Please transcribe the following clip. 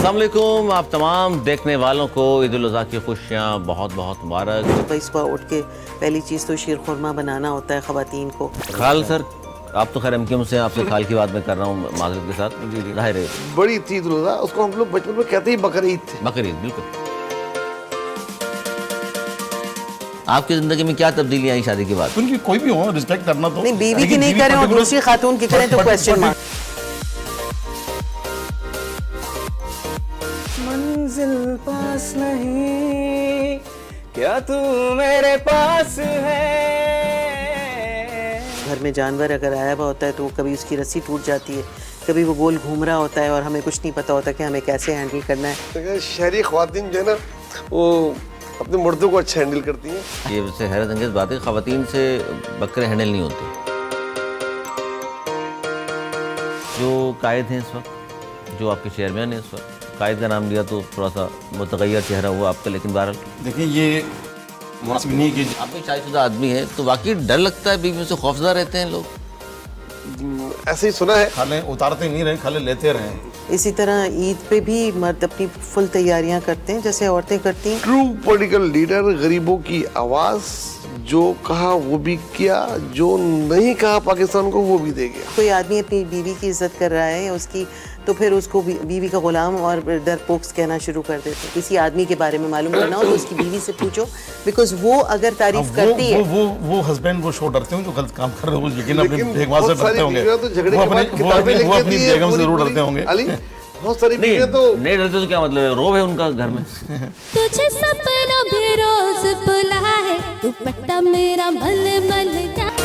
अस्सलाम वालेकुम। आप तमाम देखने वालों को ईद उल अज़हा की खुशियाँ बहुत बहुत मुबारक। भाई सुबह उठ के पहली चीज़ तो शीर खुरमा बनाना होता है ख़वातीन को। खाल सर, आप तो खैर एमक्यूएम से, आपसे खाल की बात मैं कर रहा हूँ माज़रत के साथ। जाहिर है बड़ी थी ईद उल अज़हा, उसको हम लोग बचपन में कहते ही बकरीद थे। बकरीद, बिल्कुल। आपकी ज़िंदगी में क्या तब्दीली आई शादी के बाद? उनकी कोई भी हो, रिस्पेक्ट करना तो नहीं, बीवी की नहीं करें और दूसरी खातून की करें तो क्वेश्चन मार्क। मंजिल पास नहीं, क्या तू मेरे पास है। घर में जानवर अगर आया हुआ होता है तो कभी उसकी रस्सी टूट जाती है, कभी वो गोल घूम रहा होता है और हमें कुछ नहीं पता होता कि हमें कैसे हैंडल करना है। शहरी ख्वातीन जो है ना, वो अपने मर्दों को अच्छा हैंडल करती हैं। ये वैसे हैरत अंगेज़ बात है, ख़वातीन से बकरे हैंडल नहीं होते। जो कायद हैं इस वक्त, जो आपके चेयरमैन हैं इस वक्त, कायद का नाम लिया तो थोड़ा सा मुतग़य्यर चेहरा हुआ आपका, लेकिन बहरहाल देखिए ये मुनासिब नहीं कि आप भी शादीशुदा आदमी है तो वाकई डर लगता है, बीवियों से खौफजदा रहते हैं लोग। ऐसे ही सुना है। खाले उतारते नहीं रहे, खाले लेते रहे। इसी तरह ईद पे भी मर्द अपनी फुल तैयारियां करते हैं जैसे औरतें करती हैं। ट्रू पॉलिटिकल लीडर, गरीबों की आवाज़, जो कहा वो भी किया, जो नहीं कहा पाकिस्तान को वो भी दे गया। कोई आदमी अपनी बीवी की इज्जत कर रहा है उसकी, तो फिर उसको बीवी का गुलाम और डरपोक्स कहना शुरू कर देते हैं। किसी आदमी के बारे में मालूम करना हो तो उसकी बीवी से पूछो, बिकॉज वो अगर तारीफ करती है। वो हस्बैंड वो शो डरते हो जो गलत काम कर रहे हो, लेकिन अपने देखभाल से बहुत सारी डरते होंगे। बीवियां तो झगड़े वो के बाद अपनी किताबें लिख वो अपनी देती है बेगम से पूरी जरूर पूरी। डरते होंगे। अली, बहुत सारी नहीं बीवियां तो नहीं डरते तो क्या मतलब है, रोब है उनका घर में। तुझे सपना भी रोज बुलाए, दुपट्टा मेरा मल मल जाए।